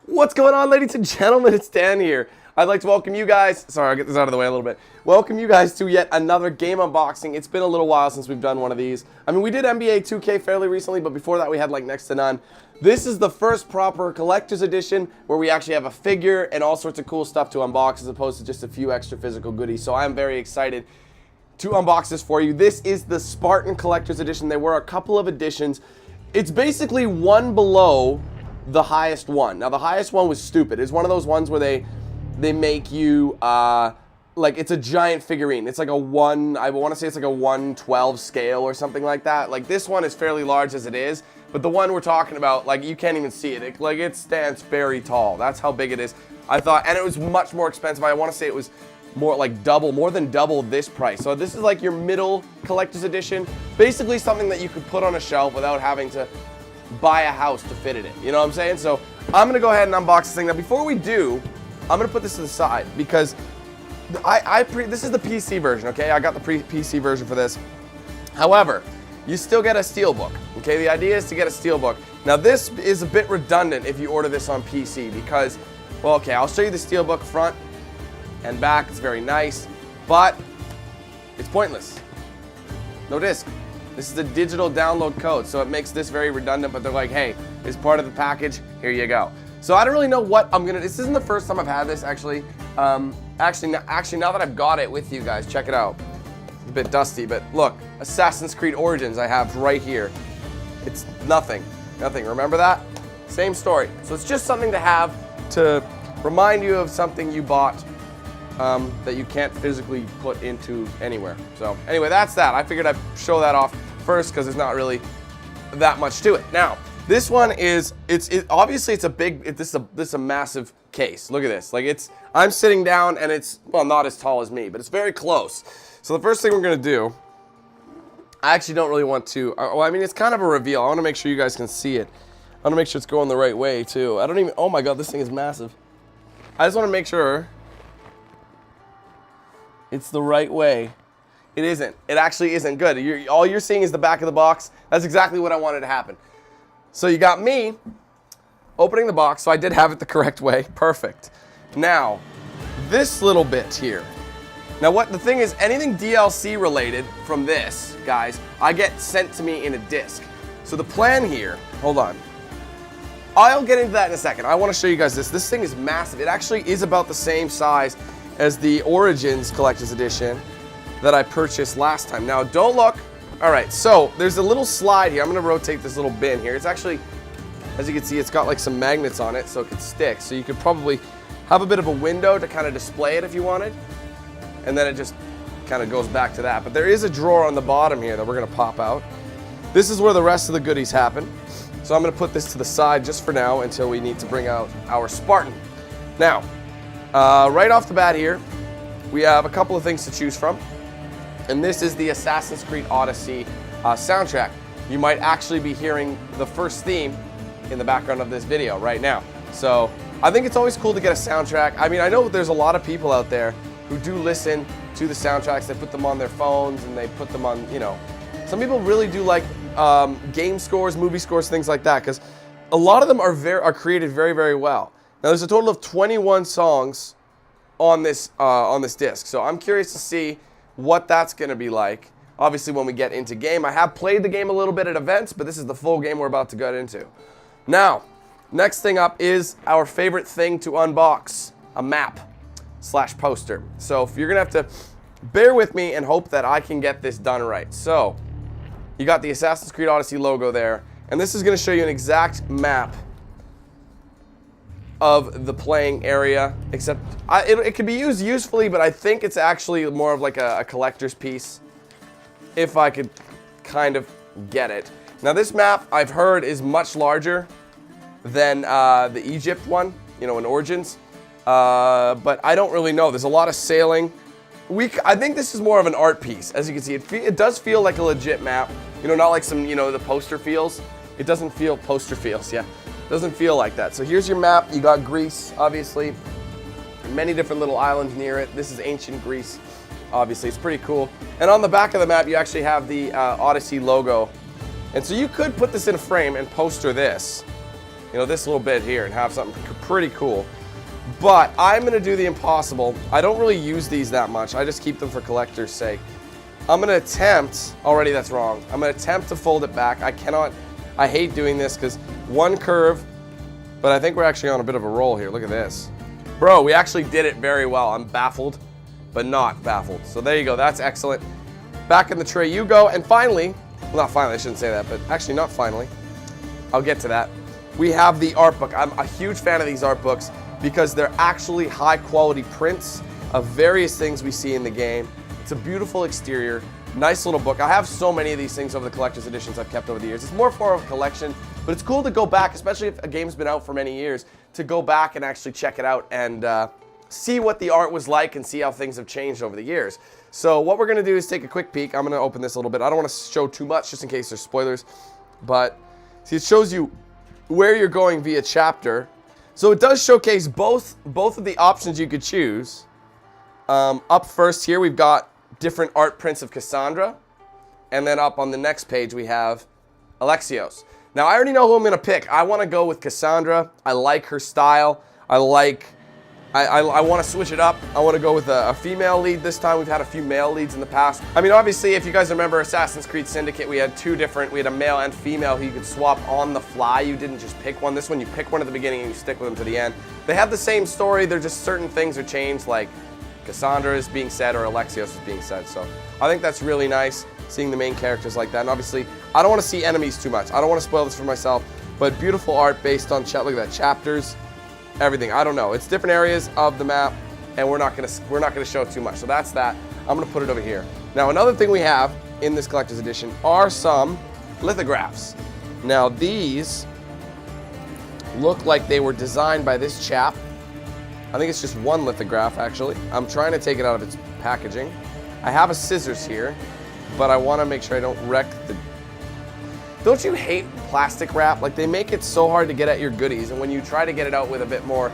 What's going on, ladies and gentlemen? It's Dan here. I'd like to welcome you guys. Sorry, I'll get this out of the way a little bit. Welcome you guys to yet another game unboxing. It's been a little while since we've done one of these. I mean, we did NBA 2K fairly recently, but before that we had like next to none. This is the first proper collector's edition where we actually have a figure and all sorts of cool stuff to unbox as opposed to just a few extra physical goodies. So I'm very excited to unbox this for you. This is the Spartan collector's edition. There were a couple of editions. It's basically one below the highest one. Now the highest one was stupid. It's one of those ones where they make you like it's a giant figurine. It's like a I want to say it's like a 1/12 scale or something like that. Like this one is fairly large as it is, but the one we're talking about, like you can't even see it. It stands very tall. That's how big it is. I thought, and it was much more expensive. I want to say it was more than double this price. So this is like your middle collector's edition. Basically something that you could put on a shelf without having to buy a house to fit it in. You know what I'm saying? So I'm gonna go ahead and unbox this thing. Now before we do, I'm gonna put this to the side because this is the PC version, okay? I got the PC version for this. However, you still get a steelbook, okay? The idea is to get a steelbook. Now this is a bit redundant if you order this on PC because, well, okay, I'll show you the steelbook front and back. It's very nice, but it's pointless. No disc. This is a digital download code, so it makes this very redundant, but they're like, hey, it's part of the package, here you go. So I don't really know what I'm gonna, this isn't the first time I've had this, actually. Actually, now that I've got it with you guys, check it out. It's a bit dusty, but look, Assassin's Creed Origins I have right here. It's nothing, remember that? Same story. So it's just something to have to remind you of something you bought that you can't physically put into anywhere. So anyway, that's that. I figured I'd show that off first because there's not really that much to it. Now, this one is, obviously it's a big, this is a massive case. Look at this. Like I'm sitting down and it's, well, not as tall as me, but it's very close. So the first thing we're gonna do, I actually don't really want to, well, I mean, it's kind of a reveal. I wanna make sure you guys can see it. I wanna make sure it's going the right way too. I don't even, oh my God, this thing is massive. I just wanna make sure it's the right way. It isn't. It actually isn't good. All you're seeing is the back of the box. That's exactly what I wanted to happen. So you got me opening the box, so I did have it the correct way. Perfect. Now, this little bit here. Now the thing is, anything DLC related from this, guys, I get sent to me in a disc. So the plan here, hold on. I'll get into that in a second. I want to show you guys this. This thing is massive. It actually is about the same size as the Origins Collector's Edition that I purchased last time. Now, don't look. All right, so there's a little slide here. I'm gonna rotate this little bin here. It's actually, as you can see, it's got like some magnets on it so it could stick. So you could probably have a bit of a window to kind of display it if you wanted. And then it just kind of goes back to that. But there is a drawer on the bottom here that we're gonna pop out. This is where the rest of the goodies happen. So I'm gonna put this to the side just for now until we need to bring out our Spartan. Now, right off the bat here, we have a couple of things to choose from. And this is the Assassin's Creed Odyssey soundtrack. You might actually be hearing the first theme in the background of this video right now. So I think it's always cool to get a soundtrack. I mean, I know there's a lot of people out there who do listen to the soundtracks. They put them on their phones and they put them on, you know. Some people really do like game scores, movie scores, things like that, because a lot of them are created very, very well. Now there's a total of 21 songs on this disc, so I'm curious to see what that's going to be like. Obviously, when we get into game, I have played the game a little bit at events, but this is the full game we're about to get into. Now, next thing up is our favorite thing to unbox: a map/poster. So you're gonna have to bear with me and hope that I can get this done right. So you got the Assassin's Creed Odyssey logo there, and this is going to show you an exact map of the playing area, except it could be used usefully, but I think it's actually more of like a collector's piece, if I could kind of get it. Now this map, I've heard, is much larger than the Egypt one, you know, in Origins, but I don't really know. There's a lot of sailing. I think this is more of an art piece. As you can see, it does feel like a legit map, you know, not like some, you know, the poster feels. It doesn't feel, poster feels, yeah. Doesn't feel like that. So here's your map. You got Greece, obviously. Many different little islands near it. This is ancient Greece, obviously. It's pretty cool. And on the back of the map, you actually have the Odyssey logo. And so you could put this in a frame and poster this. you know, this little bit here and have something pretty cool. But I'm going to do the impossible. I don't really use these that much. I just keep them for collector's sake. I'm going to attempt, already that's wrong. I'm going to attempt to fold it back. I hate doing this because one curve, but I think we're actually on a bit of a roll here. Look at this. Bro, we actually did it very well. I'm baffled, but not baffled. So there you go. That's excellent. Back in the tray you go. And finally, well, not finally, I shouldn't say that, but actually not finally. I'll get to that. We have the art book. I'm a huge fan of these art books because they're actually high quality prints of various things we see in the game. It's a beautiful exterior, nice little book. I have so many of these things over the collector's editions I've kept over the years. It's more for a collection, but it's cool to go back, especially if a game's been out for many years, to go back and actually check it out and see what the art was like and see how things have changed over the years. So what we're gonna do is take a quick peek. I'm gonna open this a little bit. I don't wanna show too much just in case there's spoilers, but see, it shows you where you're going via chapter. So it does showcase both of the options you could choose. Up first here, we've got different art prints of Cassandra. And then up on the next page, we have Alexios. Now, I already know who I'm going to pick. I want to go with Cassandra. I like her style. I want to switch it up. I want to go with a female lead this time. We've had a few male leads in the past. I mean, obviously, if you guys remember Assassin's Creed Syndicate, we had we had a male and female who you could swap on the fly. You didn't just pick one. This one, you pick one at the beginning and you stick with them to the end. They have the same story. They're just certain things are changed, like Cassandra is being said or Alexios is being said. So I think that's really nice, seeing the main characters like that. And obviously, I don't want to see enemies too much. I don't want to spoil this for myself, but beautiful art based on, look at that, chapters. Everything. I don't know. It's different areas of the map, and we're not gonna show too much. So that's that. I'm gonna put it over here. Now, another thing we have in this collector's edition are some lithographs. Now, these look like they were designed by this chap. I think it's just one lithograph, actually. I'm trying to take it out of its packaging. I have a scissors here, but I want to make sure I don't wreck the... Don't you hate plastic wrap? Like, they make it so hard to get at your goodies, and when you try to get it out with a bit more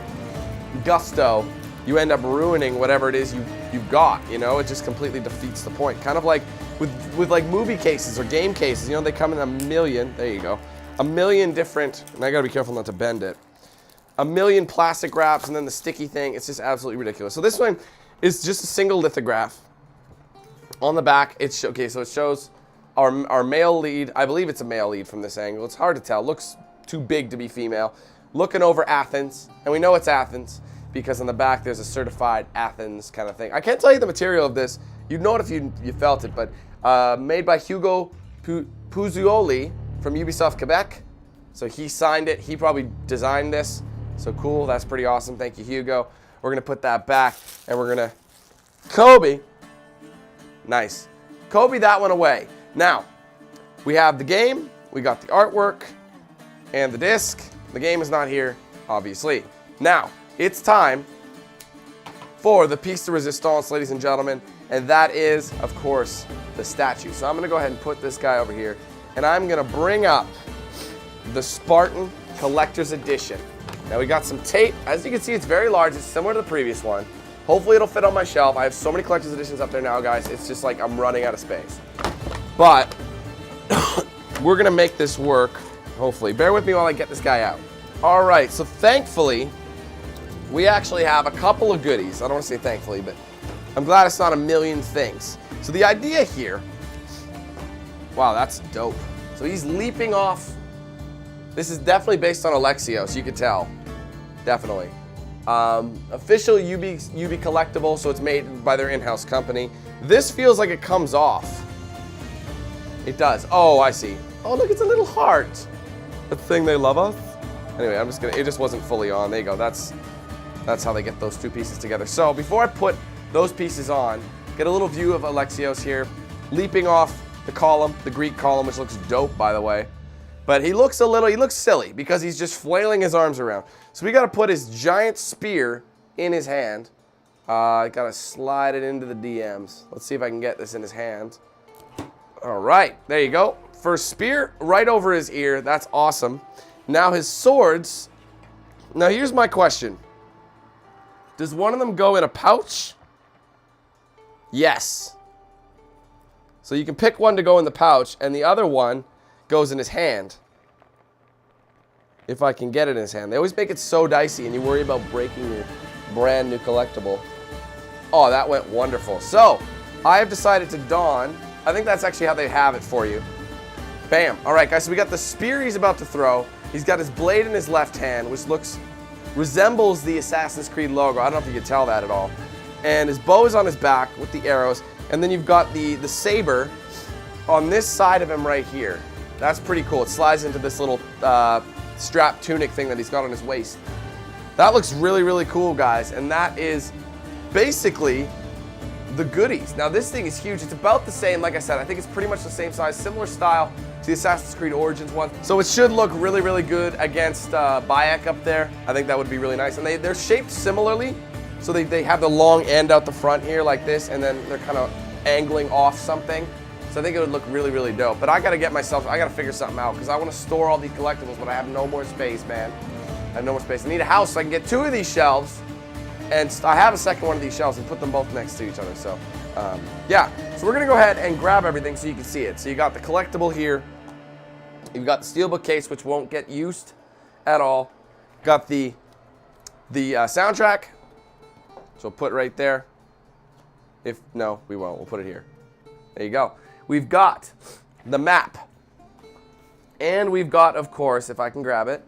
gusto, you end up ruining whatever it is you've got, you know? It just completely defeats the point. Kind of like with like movie cases or game cases, you know, they come in a million, there you go, a million different, and I gotta be careful not to bend it, a million plastic wraps and then the sticky thing. It's just absolutely ridiculous. So this one is just a single lithograph. On the back, okay, so it shows our male lead. I believe it's a male lead from this angle. It's hard to tell. Looks too big to be female. Looking over Athens, and we know it's Athens because on the back there's a certified Athens kind of thing. I can't tell you the material of this. You'd know it if you felt it, but made by Hugo Puzzuoli from Ubisoft Quebec. So he signed it. He probably designed this. So cool. That's pretty awesome. Thank you, Hugo. We're going to put that back, and we're going to Kobe. Nice. Kobe that one away. Now, we have the game, we got the artwork, and the disc. The game is not here, obviously. Now, it's time for the piece de resistance, ladies and gentlemen, and that is, of course, the statue. So I'm going to go ahead and put this guy over here, and I'm going to bring up the Spartan Collector's Edition. Now, we got some tape. As you can see, it's very large. It's similar to the previous one. Hopefully, it'll fit on my shelf. I have so many Collector's Editions up there now, guys. It's just like I'm running out of space. But we're going to make this work, hopefully. Bear with me while I get this guy out. All right, so thankfully, we actually have a couple of goodies. I don't want to say thankfully, but I'm glad it's not a million things. So the idea here, wow, that's dope. So he's leaping off. This is definitely based on Alexios, you could tell. Definitely. Official UB collectible, so it's made by their in-house company. This feels like it comes off. It does. Oh, I see. Oh, look, it's a little heart. The thing they love us. Anyway, I'm just gonna, it just wasn't fully on. There you go. That's how they get those two pieces together. So before I put those pieces on, get a little view of Alexios here, leaping off the column, the Greek column, which looks dope, by the way. But he looks silly because he's just flailing his arms around. So we got to put his giant spear in his hand. I got to slide it into the DMs. Let's see if I can get this in his hand. All right, there you go. First spear right over his ear. That's awesome. Now his swords. Now here's my question. Does one of them go in a pouch? Yes. So you can pick one to go in the pouch, and the other one goes in his hand. if I can get it in his hand. They always make it so dicey, and you worry about breaking your brand new collectible. Oh, that went wonderful. So, I have decided to don, I think that's actually how they have it for you. Bam. All right, guys, so we got the spear he's about to throw. He's got his blade in his left hand, which resembles the Assassin's Creed logo. I don't know if you can tell that at all. And his bow is on his back with the arrows. And then you've got the saber on this side of him right here. That's pretty cool. It slides into this little strap tunic thing that he's got on his waist. That looks really, really cool, guys. And that is basically the goodies. Now, this thing is huge. It's about the same, like I said, I think it's pretty much the same size, similar style to the Assassin's Creed Origins one. So it should look really, really good against Bayek up there. I think that would be really nice. And they're shaped similarly. So they have the long end out the front here like this, and then they're kind of angling off something. So I think it would look really, really dope. But I got to figure something out because I want to store all these collectibles, but I have no more space, man. I have no more space. I need a house so I can get 2 of these shelves. And I have a second one of these shelves and put them both next to each other. So, yeah. So we're going to go ahead and grab everything so you can see it. So you got the collectible here. You've got the steelbook case, which won't get used at all. Got the soundtrack. So we'll put it right there. No, we won't. We'll put it here. There you go. We've got the map. And we've got, of course, if I can grab it,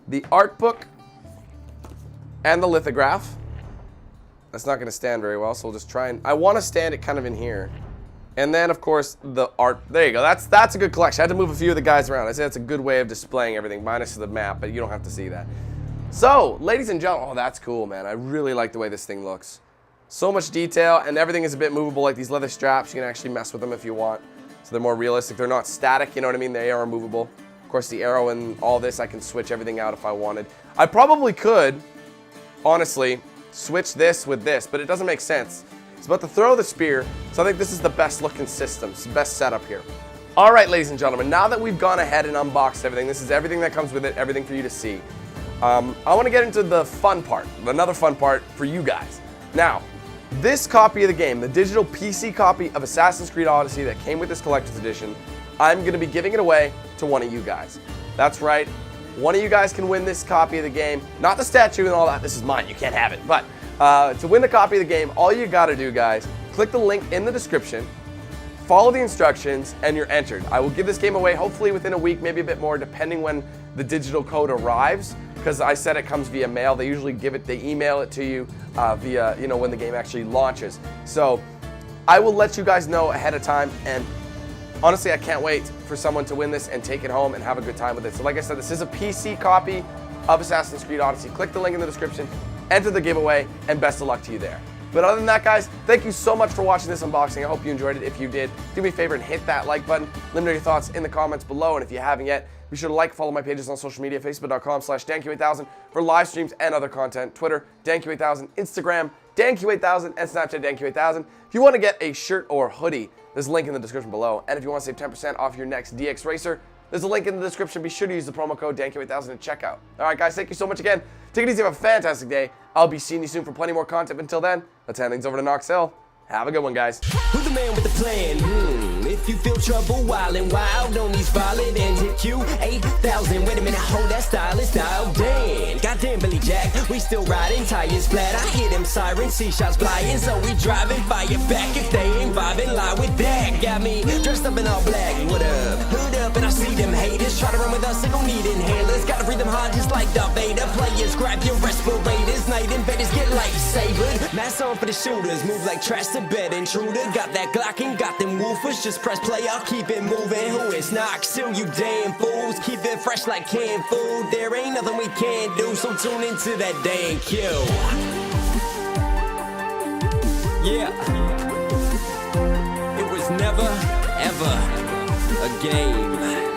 the art book and the lithograph. That's not going to stand very well, so we'll just try and... I want to stand it kind of in here. And then, of course, the art... There you go. That's a good collection. I had to move a few of the guys around. I say that's a good way of displaying everything, minus the map, but you don't have to see that. So, ladies and gentlemen... Oh, that's cool, man. I really like the way this thing looks. So much detail, and everything is a bit movable, like these leather straps. You can actually mess with them if you want. So they're more realistic. They're not static, you know what I mean? They are movable. Of course, the arrow and all this, I can switch everything out if I wanted. I probably could... honestly, switch this with this, but it doesn't make sense. It's about to throw the spear, so I think this is the best looking system. It's the best setup here. All right, ladies and gentlemen, now that we've gone ahead and unboxed everything, this is everything that comes with it, everything for you to see. I want to get into the fun part, another fun part for you guys. Now, this copy of the game, the digital PC copy of Assassin's Creed Odyssey that came with this collector's edition, I'm going to be giving it away to one of you guys. That's right. One of you guys can win this copy of the game. Not the statue and all that. This is mine. You can't have it. But to win the copy of the game, all you got to do, guys, click the link in the description, follow the instructions, and you're entered. I will give this game away hopefully within a week, maybe a bit more, depending when the digital code arrives. Because I said it comes via mail. They usually they email it to you via, when the game actually launches. So I will let you guys know ahead of time, and honestly, I can't wait for someone to win this and take it home and have a good time with it. So like I said, this is a PC copy of Assassin's Creed Odyssey. Click the link in the description, enter the giveaway, and best of luck to you there. But other than that, guys, thank you so much for watching this unboxing. I hope you enjoyed it. If you did, do me a favor and hit that like button. Let me know your thoughts in the comments below. And if you haven't yet, be sure to like, follow my pages on social media, facebook.com/danq8000 for live streams and other content. Twitter, danq8000, Instagram, danq8000, and Snapchat, danq8000. If you want to get a shirt or hoodie, there's a link in the description below. And if you want to save 10% off your next DX Racer, there's a link in the description. Be sure to use the promo code danq8000 at checkout. All right, guys, thank you so much again. Take it easy. Have a fantastic day. I'll be seeing you soon for plenty more content. Until then, let's hand things over to Knox Hill. Have a good one, guys. Who's the man with the plan? If you feel trouble, wild and wild on these violent and hit you 8,000. Wait a minute, hold that style, damn. Goddamn, Billy Jack, we still riding, tires flat. I hear them sirens, see shots flying, so we driving, fire back if they ain't vibing. Lie with that, got me dressed up in all black. What up? Hood up, and I see them haters try to run with us. They gon' need inhalers. Gotta breathe them hard, just like Darth Vader. Players, grab your respirators. Night invaders get lightsabered. Mask on for the shooters, move like trash to bed. Intruder, got that Glock and got them woofers. Just press play, I'll keep it moving. Who is Knox Hill, you damn fools? Keep it fresh like canned food. There ain't nothing we can't do, so tune into that damn kill. Yeah. It was never, ever a game.